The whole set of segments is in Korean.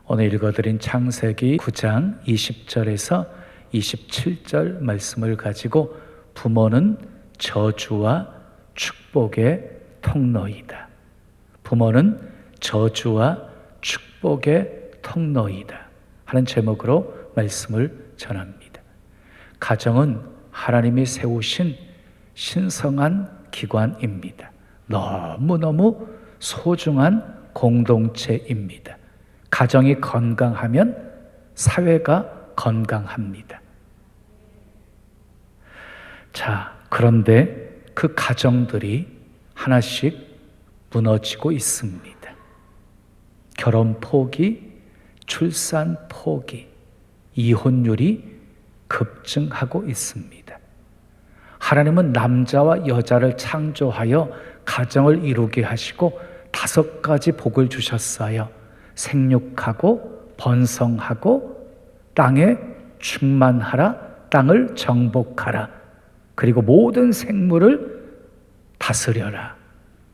오늘 읽어드린 창세기 9장 20절에서 27절 말씀을 가지고 부모는 저주와 축복의 통로이다. 부모는 저주와 축복의 통로이다 하는 제목으로 말씀을 전합니다. 가정은 하나님이 세우신 신성한 기관입니다. 너무너무 소중한 공동체입니다. 가정이 건강하면 사회가 건강합니다. 자, 그런데 그 가정들이 하나씩 무너지고 있습니다. 결혼 포기, 출산 포기, 이혼율이 급증하고 있습니다. 하나님은 남자와 여자를 창조하여 가정을 이루게 하시고 5가지 복을 주셨어요. 생육하고 번성하고 땅에 충만하라, 땅을 정복하라, 그리고 모든 생물을 다스려라.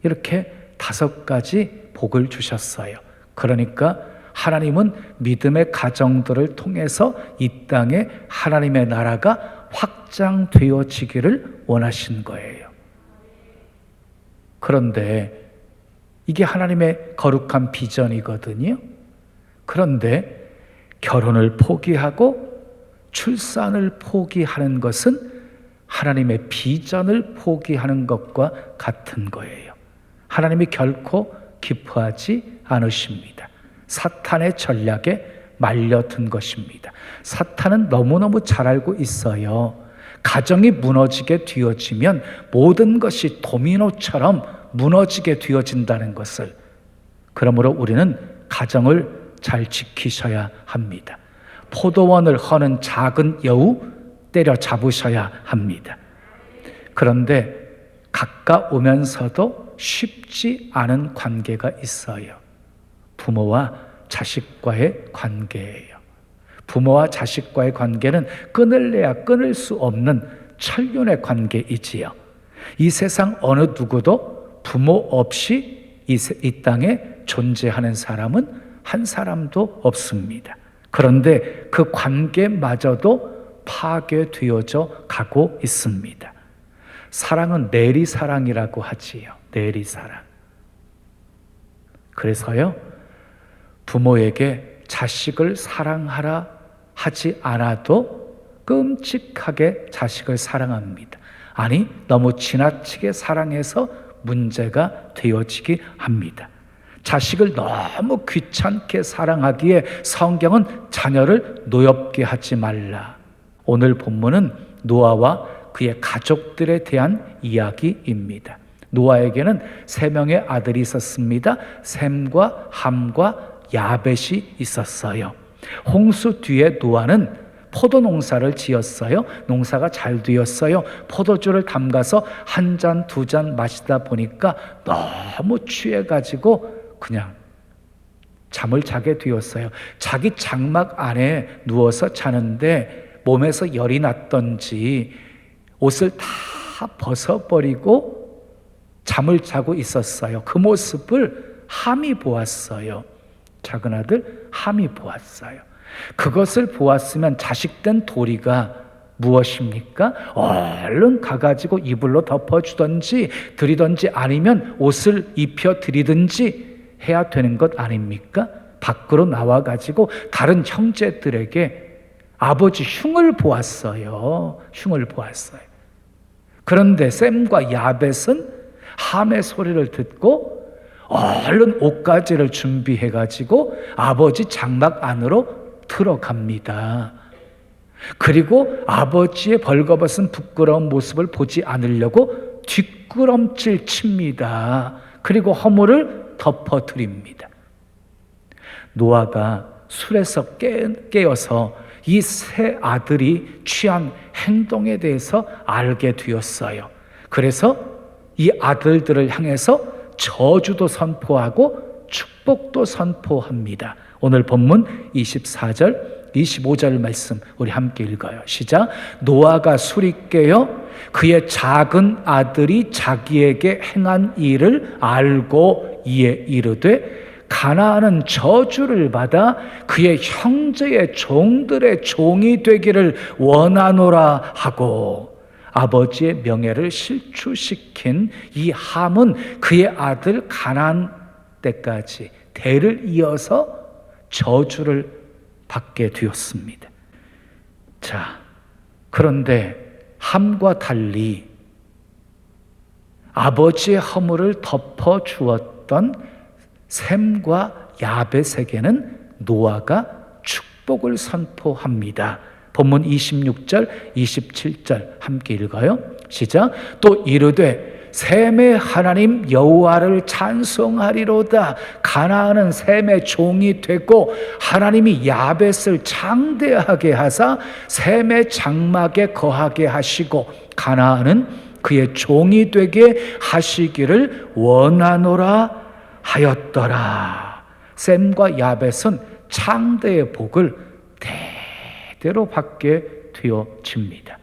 이렇게 5가지 복을 주셨어요. 그러니까 하나님은 믿음의 가정들을 통해서 이 땅에 하나님의 나라가 확장되어지기를 원하신 거예요. 그런데 이게 하나님의 거룩한 비전이거든요. 그런데 결혼을 포기하고 출산을 포기하는 것은 하나님의 비전을 포기하는 것과 같은 거예요. 하나님이 결코 기뻐하지 않으십니다. 사탄의 전략에 말려든 것입니다. 사탄은 너무너무 잘 알고 있어요. 가정이 무너지게 되어지면 모든 것이 도미노처럼 무너지게 되어진다는 것을. 그러므로 우리는 가정을 잘 지키셔야 합니다. 포도원을 허는 작은 여우 때려잡으셔야 합니다. 그런데 가까우면서도 쉽지 않은 관계가 있어요. 부모와 자식과의 관계예요. 부모와 자식과의 관계는 끊을래야 끊을 수 없는 천륜의 관계이지요. 이 세상 어느 누구도 부모 없이 이 땅에 존재하는 사람은 한 사람도 없습니다. 그런데 그 관계마저도 파괴되어져 가고 있습니다. 사랑은 내리사랑이라고 하지요. 내리사랑. 그래서요, 부모에게 자식을 사랑하라 하지 않아도 끔찍하게 자식을 사랑합니다. 아니, 너무 지나치게 사랑해서 문제가 되어지게 합니다. 자식을 너무 귀찮게 사랑하기에 성경은 자녀를 노엽게 하지 말라. 오늘 본문은 노아와 그의 가족들에 대한 이야기입니다. 노아에게는 3명의 아들이 있었습니다. 셈과 함과 야벳이 있었어요. 홍수 뒤에 노아는 포도 농사를 지었어요. 농사가 잘 되었어요. 포도주를 담가서 1잔, 2잔 마시다 보니까 너무 취해가지고 그냥 잠을 자게 되었어요. 자기 장막 안에 누워서 자는데 몸에서 열이 났던지 옷을 다 벗어버리고 잠을 자고 있었어요. 그 모습을 함이 보았어요. 작은 아들 함이 보았어요. 그것을 보았으면 자식된 도리가 무엇입니까? 얼른 가가지고 이불로 덮어주든지 드리든지 아니면 옷을 입혀드리든지 해야 되는 것 아닙니까? 밖으로 나와가지고 다른 형제들에게 아버지 흉을 보았어요. 흉을 보았어요. 그런데 셈과 야벳은 함의 소리를 듣고 얼른 옷가지를 준비해가지고 아버지 장막 안으로 들어갑니다. 그리고 아버지의 벌거벗은 부끄러운 모습을 보지 않으려고 뒷걸음질 칩니다. 그리고 허물을 덮어드립니다. 노아가 술에서 깨어서 이 3 아들이 취한 행동에 대해서 알게 되었어요. 그래서 이 아들들을 향해서 저주도 선포하고 축복도 선포합니다. 오늘 본문 24절, 25절 말씀 우리 함께 읽어요. 시작. 노아가 술이 깨어 그의 작은 아들이 자기에게 행한 일을 알고 이에 이르되 가나안은 저주를 받아 그의 형제의 종들의 종이 되기를 원하노라 하고 아버지의 명예를 실추시킨 이 함은 그의 아들 가나안 때까지 대를 이어서 저주를 받게 되었습니다. 자, 그런데 함과 달리 아버지의 허물을 덮어 주었던 셈과 야벳에게는 노아가 축복을 선포합니다. 본문 26절, 27절 함께 읽어요. 시작. 또 이르되 셈의 하나님 여호와를 찬송하리로다. 가나안은 셈의 종이 되고 하나님이 야벳을 장대하게 하사 셈의 장막에 거하게 하시고 가나안은 그의 종이 되게 하시기를 원하노라 하였더라. 셈과 야벳은 창대의 복을 대대로 받게 되어집니다.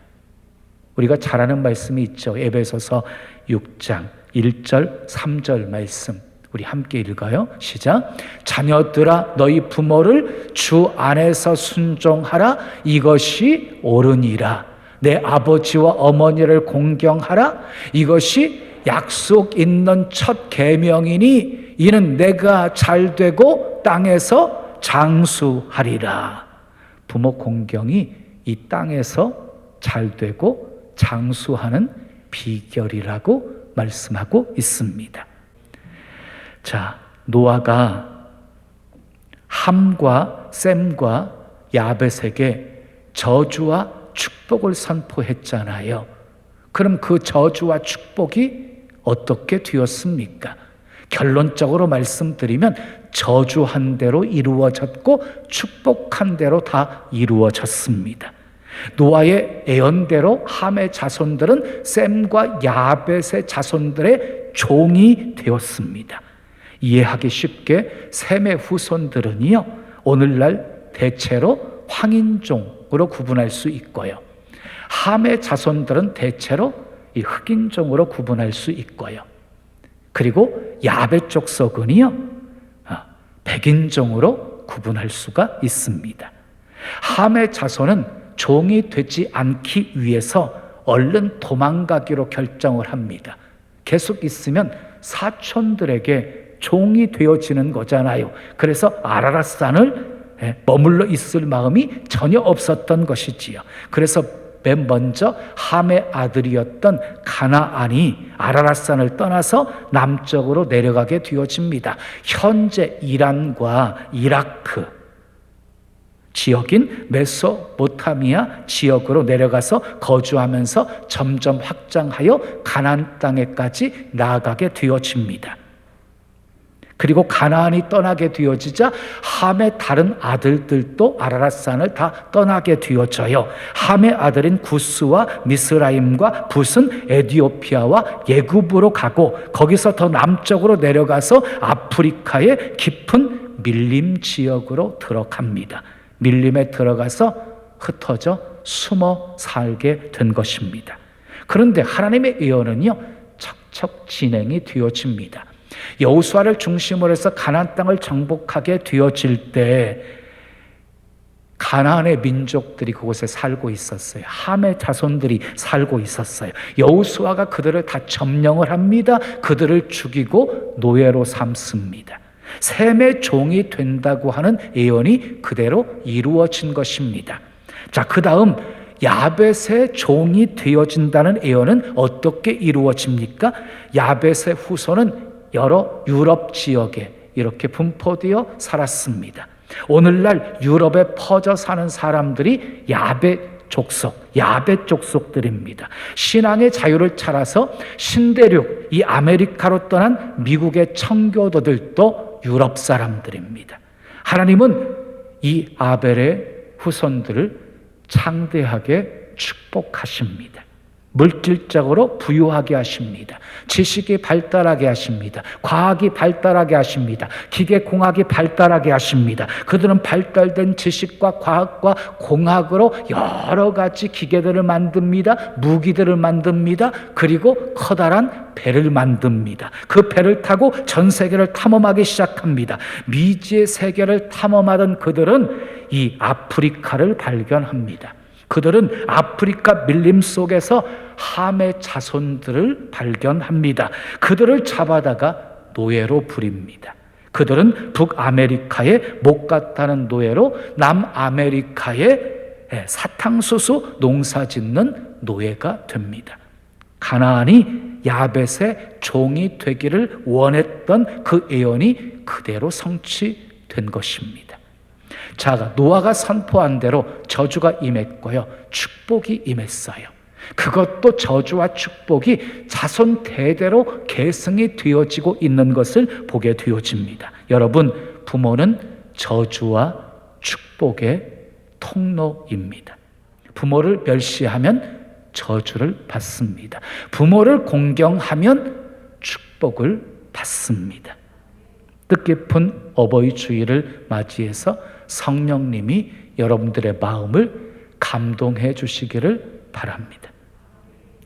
우리가 잘 아는 말씀이 있죠. 에베소서 6장 1절 3절 말씀 우리 함께 읽어요. 시작. 자녀들아 너희 부모를 주 안에서 순종하라. 이것이 옳으니라. 내 아버지와 어머니를 공경하라. 이것이 약속 있는 첫 계명이니 이는 내가 잘되고 땅에서 장수하리라. 부모 공경이 이 땅에서 잘되고 장수하는 비결이라고 말씀하고 있습니다. 자, 노아가 함과 셈과 야벳에게 저주와 축복을 선포했잖아요. 그럼 그 저주와 축복이 어떻게 되었습니까? 결론적으로 말씀드리면 저주한 대로 이루어졌고 축복한 대로 다 이루어졌습니다. 노아의 예언대로 함의 자손들은 셈과 야벳의 자손들의 종이 되었습니다. 이해하기 쉽게 셈의 후손들은요, 오늘날 대체로 황인종으로 구분할 수 있고요. 함의 자손들은 대체로 이 흑인종으로 구분할 수 있고요. 그리고 야벳 족속은요, 백인종으로 구분할 수가 있습니다. 함의 자손은 종이 되지 않기 위해서 얼른 도망가기로 결정을 합니다. 계속 있으면 사촌들에게 종이 되어지는 거잖아요. 그래서 아라랏산을 머물러 있을 마음이 전혀 없었던 것이지요. 그래서 맨 먼저 함의 아들이었던 가나안이 아라랏산을 떠나서 남쪽으로 내려가게 되어집니다. 현재 이란과 이라크 지역인 메소포타미아 지역으로 내려가서 거주하면서 점점 확장하여 가나안 땅에까지 나아가게 되어집니다. 그리고 가나안이 떠나게 되어지자 함의 다른 아들들도 아라랏산을 다 떠나게 되어져요. 함의 아들인 구스와 미스라임과 붓은 에디오피아와 예굽으로 가고 거기서 더 남쪽으로 내려가서 아프리카의 깊은 밀림 지역으로 들어갑니다. 밀림에 들어가서 흩어져 숨어 살게 된 것입니다. 그런데 하나님의 예언은요, 척척 진행이 되어집니다. 여호수아를 중심으로 해서 가나안 땅을 정복하게 되어질 때 가나안의 민족들이 그곳에 살고 있었어요. 함의 자손들이 살고 있었어요. 여호수아가 그들을 다 점령을 합니다. 그들을 죽이고 노예로 삼습니다. 셈의 종이 된다고 하는 예언이 그대로 이루어진 것입니다. 자, 그 다음 야벳의 종이 되어진다는 예언은 어떻게 이루어집니까? 야벳의 후손은 여러 유럽 지역에 이렇게 분포되어 살았습니다. 오늘날 유럽에 퍼져 사는 사람들이 야벳 족속들입니다. 신앙의 자유를 찾아서 신대륙, 이 아메리카로 떠난 미국의 청교도들도 유럽 사람들입니다. 하나님은 이 아벨의 후손들을 창대하게 축복하십니다. 물질적으로 부유하게 하십니다. 지식이 발달하게 하십니다. 과학이 발달하게 하십니다. 기계공학이 발달하게 하십니다. 그들은 발달된 지식과 과학과 공학으로 여러 가지 기계들을 만듭니다. 무기들을 만듭니다. 그리고 커다란 배를 만듭니다. 그 배를 타고 전 세계를 탐험하기 시작합니다. 미지의 세계를 탐험하던 그들은 이 아프리카를 발견합니다. 그들은 아프리카 밀림 속에서 함의 자손들을 발견합니다. 그들을 잡아다가 노예로 부립니다. 그들은 북아메리카에 못 갔다는 노예로 남아메리카에 사탕수수 농사 짓는 노예가 됩니다. 가나안이 야벳의 종이 되기를 원했던 그 예언이 그대로 성취된 것입니다. 자, 노아가 선포한 대로 저주가 임했고요, 축복이 임했어요. 그것도 저주와 축복이 자손 대대로 계승이 되어지고 있는 것을 보게 되어집니다. 여러분, 부모는 저주와 축복의 통로입니다. 부모를 멸시하면 저주를 받습니다. 부모를 공경하면 축복을 받습니다. 뜻깊은 어버이 주일을 맞이해서 성령님이 여러분들의 마음을 감동해 주시기를 바랍니다.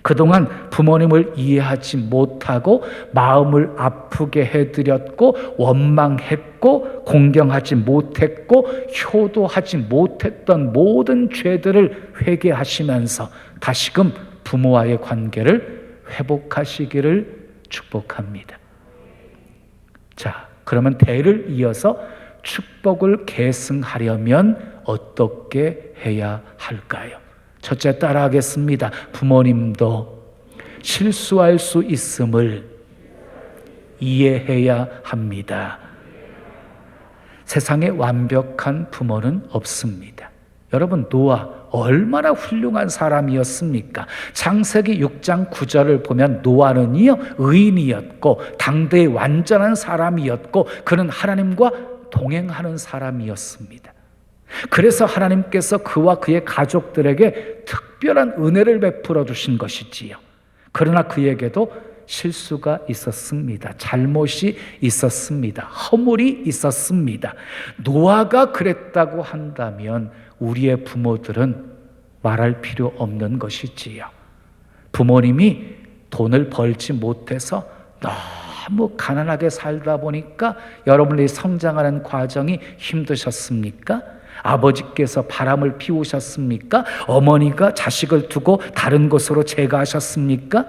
그동안 부모님을 이해하지 못하고 마음을 아프게 해드렸고 원망했고 공경하지 못했고 효도하지 못했던 모든 죄들을 회개하시면서 다시금 부모와의 관계를 회복하시기를 축복합니다. 자, 그러면 대를 이어서 축복을 계승하려면 어떻게 해야 할까요? 첫째, 따라하겠습니다. 부모님도 실수할 수 있음을 이해해야 합니다. 세상에 완벽한 부모는 없습니다. 여러분, 노아 얼마나 훌륭한 사람이었습니까? 창세기 6장 9절을 보면 노아는요, 의인이었고 당대의 완전한 사람이었고 그는 하나님과 동행하는 사람이었습니다. 그래서 하나님께서 그와 그의 가족들에게 특별한 은혜를 베풀어 주신 것이지요. 그러나 그에게도 실수가 있었습니다. 잘못이 있었습니다. 허물이 있었습니다. 노아가 그랬다고 한다면 우리의 부모들은 말할 필요 없는 것이지요. 부모님이 돈을 벌지 못해서 너무 가난하게 살다 보니까 여러분이 성장하는 과정이 힘드셨습니까? 아버지께서 바람을 피우셨습니까? 어머니가 자식을 두고 다른 곳으로 재가하셨습니까?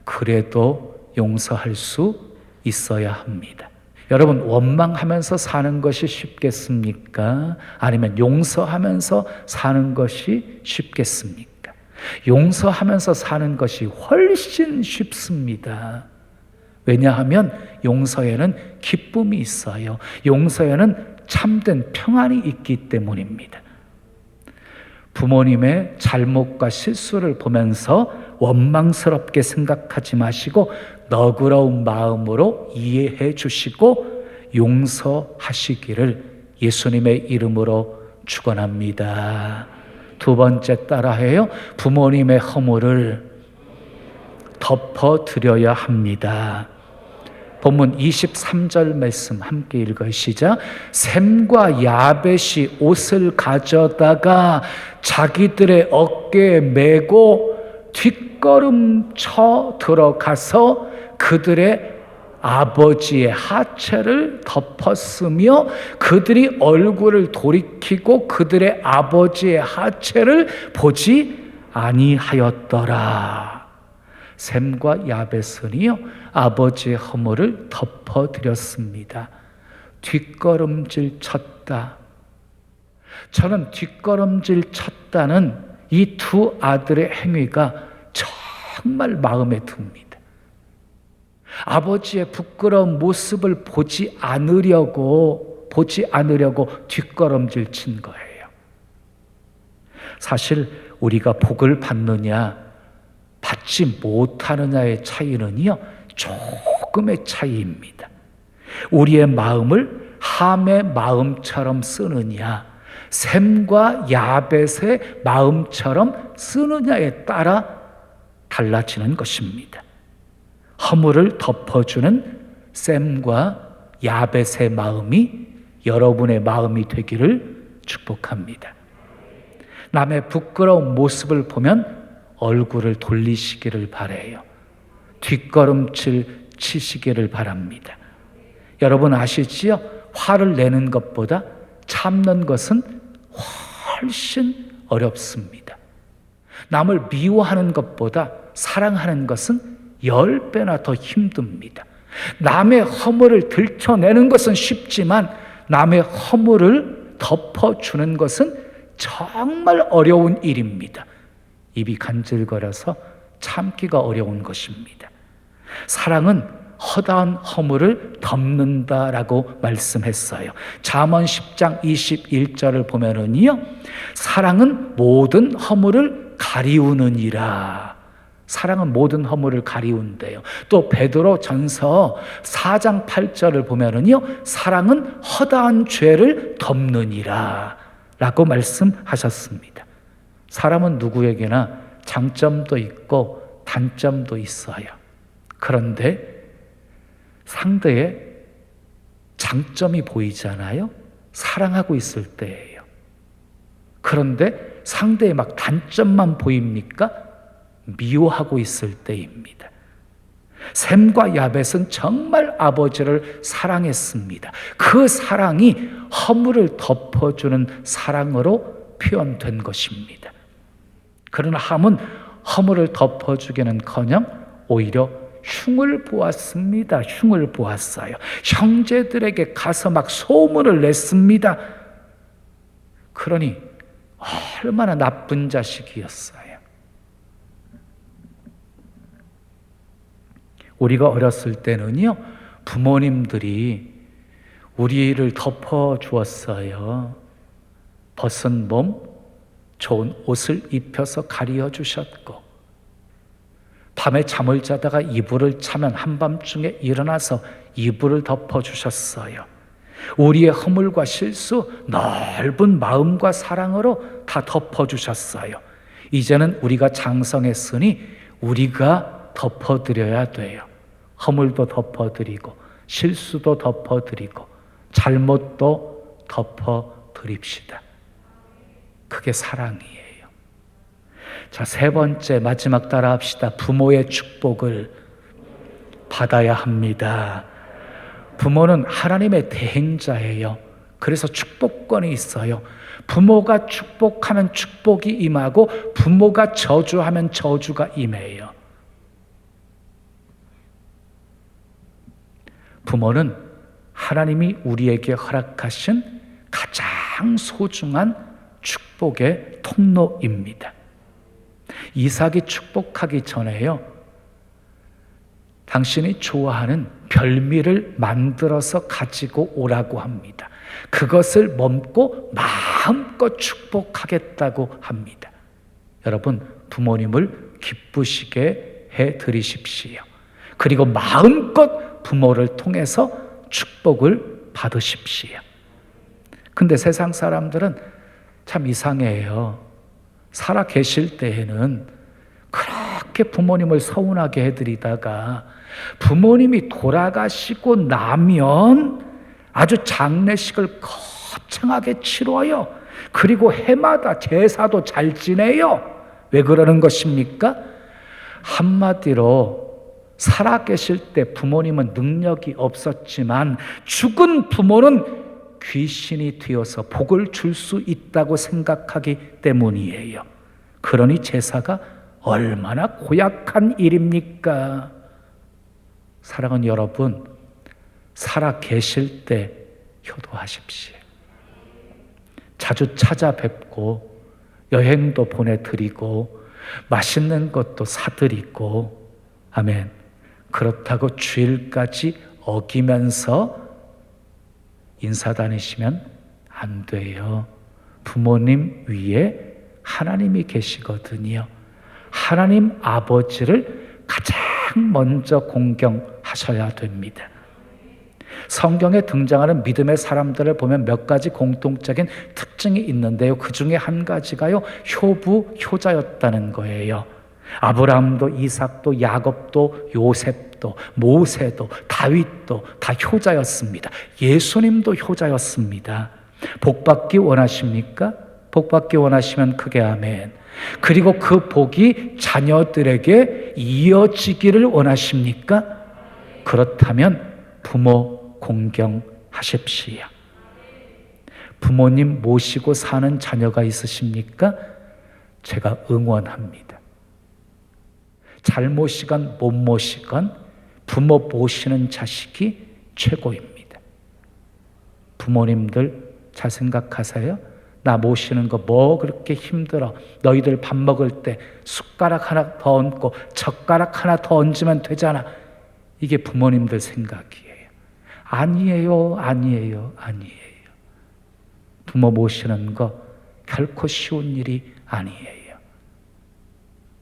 그래도 용서할 수 있어야 합니다. 여러분, 원망하면서 사는 것이 쉽겠습니까? 아니면 용서하면서 사는 것이 쉽겠습니까? 용서하면서 사는 것이 훨씬 쉽습니다. 왜냐하면 용서에는 기쁨이 있어요. 용서에는 참된 평안이 있기 때문입니다. 부모님의 잘못과 실수를 보면서 원망스럽게 생각하지 마시고 너그러운 마음으로 이해해 주시고 용서하시기를 예수님의 이름으로 축원합니다. 두 번째, 따라해요. 부모님의 허물을 덮어드려야 합니다. 본문 23절 말씀 함께 읽으시자. 셈과 야벳이 옷을 가져다가 자기들의 어깨에 메고 뒷걸음쳐 들어가서 그들의 아버지의 하체를 덮었으며 그들이 얼굴을 돌이키고 그들의 아버지의 하체를 보지 아니하였더라. 셈과 야벳은요, 아버지의 허물을 덮어드렸습니다. 뒷걸음질 쳤다. 저는 뒷걸음질 쳤다는 이 두 아들의 행위가 정말 마음에 듭니다. 아버지의 부끄러운 모습을 보지 않으려고 뒷걸음질 친 거예요. 사실 우리가 복을 받느냐 받지 못하느냐의 차이는요, 조금의 차이입니다. 우리의 마음을 함의 마음처럼 쓰느냐, 셈과 야벳의 마음처럼 쓰느냐에 따라 달라지는 것입니다. 허물을 덮어주는 셈과 야벳의 마음이 여러분의 마음이 되기를 축복합니다. 남의 부끄러운 모습을 보면 얼굴을 돌리시기를 바라요. 뒷걸음질 치시기를 바랍니다. 여러분 아시지요? 화를 내는 것보다 참는 것은 훨씬 어렵습니다. 남을 미워하는 것보다 사랑하는 것은 10배나 더 힘듭니다. 남의 허물을 들춰내는 것은 쉽지만 남의 허물을 덮어주는 것은 정말 어려운 일입니다. 입이 간질거려서 참기가 어려운 것입니다. 사랑은 허다한 허물을 덮는다라고 말씀했어요. 잠언 10장 21절을 보면은요, 사랑은 모든 허물을 가리우느니라. 사랑은 모든 허물을 가리운대요. 또 베드로 전서 4장 8절을 보면은요, 사랑은 허다한 죄를 덮느니라 라고 말씀하셨습니다. 사람은 누구에게나 장점도 있고 단점도 있어요. 그런데 상대의 장점이 보이잖아요. 사랑하고 있을 때예요. 그런데 상대의 막 단점만 보입니까? 미워하고 있을 때입니다. 셈과 야벳은 정말 아버지를 사랑했습니다. 그 사랑이 허물을 덮어주는 사랑으로 표현된 것입니다. 그러나 함은 허물을 덮어주기는커녕 오히려 흉을 보았습니다. 흉을 보았어요. 형제들에게 가서 막 소문을 냈습니다. 그러니 얼마나 나쁜 자식이었어요. 우리가 어렸을 때는요, 부모님들이 우리를 덮어주었어요. 벗은 몸, 좋은 옷을 입혀서 가리어 주셨고, 밤에 잠을 자다가 이불을 차면 한밤중에 일어나서 이불을 덮어주셨어요. 우리의 허물과 실수, 넓은 마음과 사랑으로 다 덮어주셨어요. 이제는 우리가 장성했으니 우리가 덮어드려야 돼요. 허물도 덮어드리고 실수도 덮어드리고 잘못도 덮어드립시다. 그게 사랑이에요. 자, 세 번째, 마지막 따라 합시다. 부모의 축복을 받아야 합니다. 부모는 하나님의 대행자예요. 그래서 축복권이 있어요. 부모가 축복하면 축복이 임하고 부모가 저주하면 저주가 임해요. 부모는 하나님이 우리에게 허락하신 가장 소중한 축복의 통로입니다. 이삭이 축복하기 전에요, 당신이 좋아하는 별미를 만들어서 가지고 오라고 합니다. 그것을 먹고 마음껏 축복하겠다고 합니다. 여러분, 부모님을 기쁘시게 해드리십시오. 그리고 마음껏 부모를 통해서 축복을 받으십시오. 근데 세상 사람들은 참 이상해요. 살아 계실 때에는 그렇게 부모님을 서운하게 해드리다가 부모님이 돌아가시고 나면 아주 장례식을 거창하게 치러요. 그리고 해마다 제사도 잘 지내요. 왜 그러는 것입니까? 한마디로 살아계실 때 부모님은 능력이 없었지만 죽은 부모는 귀신이 되어서 복을 줄 수 있다고 생각하기 때문이에요. 그러니 제사가 얼마나 고약한 일입니까? 사랑하는 여러분, 살아 계실 때 효도하십시오. 자주 찾아뵙고 여행도 보내드리고 맛있는 것도 사드리고, 아멘. 그렇다고 주일까지 어기면서 인사 다니시면 안 돼요. 부모님 위에 하나님이 계시거든요. 하나님 아버지를 가장 먼저 공경하셔야 됩니다. 성경에 등장하는 믿음의 사람들을 보면 몇 가지 공통적인 특징이 있는데요. 그 중에 한 가지가요, 효부, 효자였다는 거예요. 아브라함도 이삭도 야곱도 요셉도 모세도 다윗도 다 효자였습니다. 예수님도 효자였습니다. 복받기 원하십니까? 복받기 원하시면 크게 아멘. 그리고 그 복이 자녀들에게 이어지기를 원하십니까? 그렇다면 부모 공경하십시오. 부모님 모시고 사는 자녀가 있으십니까? 제가 응원합니다. 잘 모시건 못 모시건 부모 모시는 자식이 최고입니다. 부모님들 잘 생각하세요. 나 모시는 거 뭐 그렇게 힘들어. 너희들 밥 먹을 때 숟가락 하나 더 얹고 젓가락 하나 더 얹으면 되잖아. 이게 부모님들 생각이에요. 아니에요. 부모 모시는 거 결코 쉬운 일이 아니에요.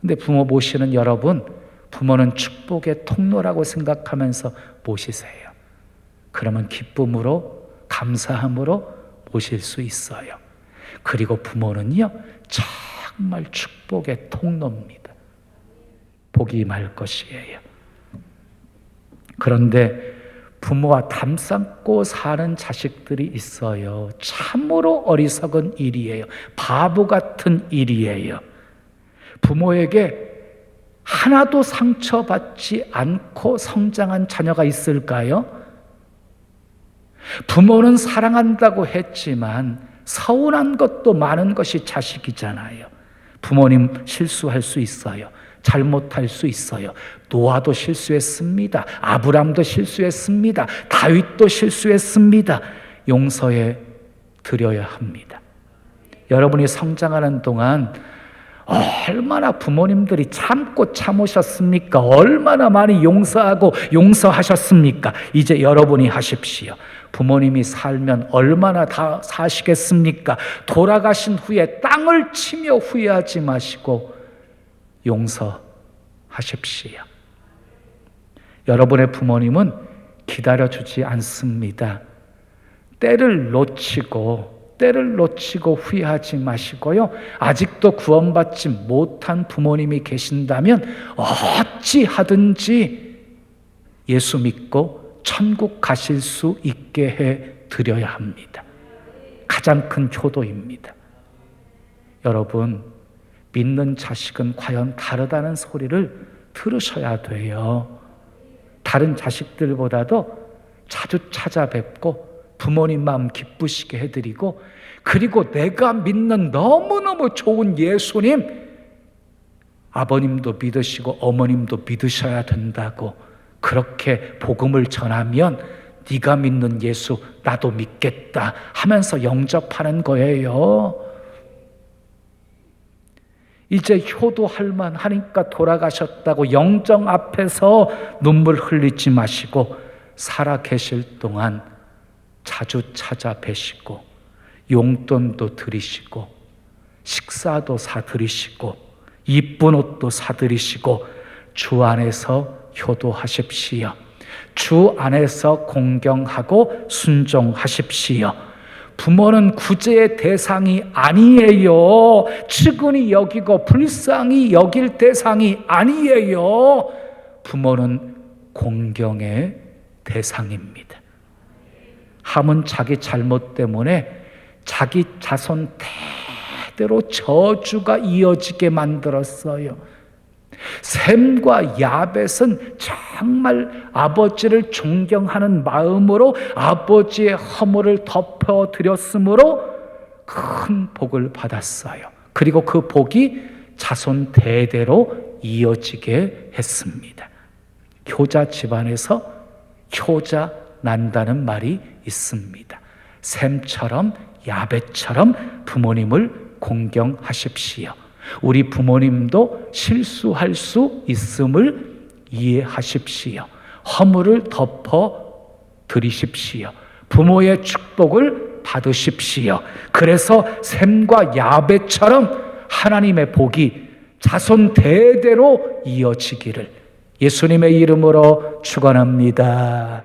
근데 부모 모시는 여러분, 부모는 축복의 통로라고 생각하면서 모시세요. 그러면 기쁨으로, 감사함으로 모실 수 있어요. 그리고 부모는요, 정말 축복의 통로입니다. 복이 임할 것이에요. 그런데 부모와 담쌓고 사는 자식들이 있어요. 참으로 어리석은 일이에요. 바보 같은 일이에요. 부모에게 하나도 상처받지 않고 성장한 자녀가 있을까요? 부모는 사랑한다고 했지만 서운한 것도 많은 것이 자식이잖아요. 부모님 실수할 수 있어요. 잘못할 수 있어요. 노아도 실수했습니다. 아브람도 실수했습니다. 다윗도 실수했습니다. 용서해 드려야 합니다. 여러분이 성장하는 동안 얼마나 부모님들이 참고 참으셨습니까? 얼마나 많이 용서하고 용서하셨습니까? 이제 여러분이 하십시오. 부모님이 살면 얼마나 다 사시겠습니까? 돌아가신 후에 땅을 치며 후회하지 마시고 용서하십시오. 여러분의 부모님은 기다려주지 않습니다. 때를 놓치고 후회하지 마시고요. 아직도 구원받지 못한 부모님이 계신다면 어찌하든지 예수 믿고 천국 가실 수 있게 해 드려야 합니다. 가장 큰 효도입니다. 여러분, 믿는 자식은 과연 다르다는 소리를 들으셔야 돼요. 다른 자식들보다도 자주 찾아뵙고 부모님 마음 기쁘시게 해드리고, 그리고 내가 믿는 너무너무 좋은 예수님, 아버님도 믿으시고 어머님도 믿으셔야 된다고 그렇게 복음을 전하면 네가 믿는 예수 나도 믿겠다 하면서 영접하는 거예요. 이제 효도할 만하니까 돌아가셨다고 영정 앞에서 눈물 흘리지 마시고 살아 계실 동안 자주 찾아뵈시고 용돈도 드리시고 식사도 사드리시고 이쁜 옷도 사드리시고 주 안에서 효도하십시오. 주 안에서 공경하고 순종하십시오. 부모는 구제의 대상이 아니에요. 측은히 여기고 불쌍히 여길 대상이 아니에요. 부모는 공경의 대상입니다. 함은 자기 잘못 때문에 자기 자손 대대로 저주가 이어지게 만들었어요. 셈과 야벳은 정말 아버지를 존경하는 마음으로 아버지의 허물을 덮어드렸으므로 큰 복을 받았어요. 그리고 그 복이 자손 대대로 이어지게 했습니다. 효자 집안에서 효자 난다는 말이 있습니다. 셈처럼 야벳처럼 부모님을 공경하십시오. 우리 부모님도 실수할 수 있음을 이해하십시오. 허물을 덮어 드리십시오. 부모의 축복을 받으십시오. 그래서 셈과 야벳처럼 하나님의 복이 자손 대대로 이어지기를 예수님의 이름으로 축원합니다.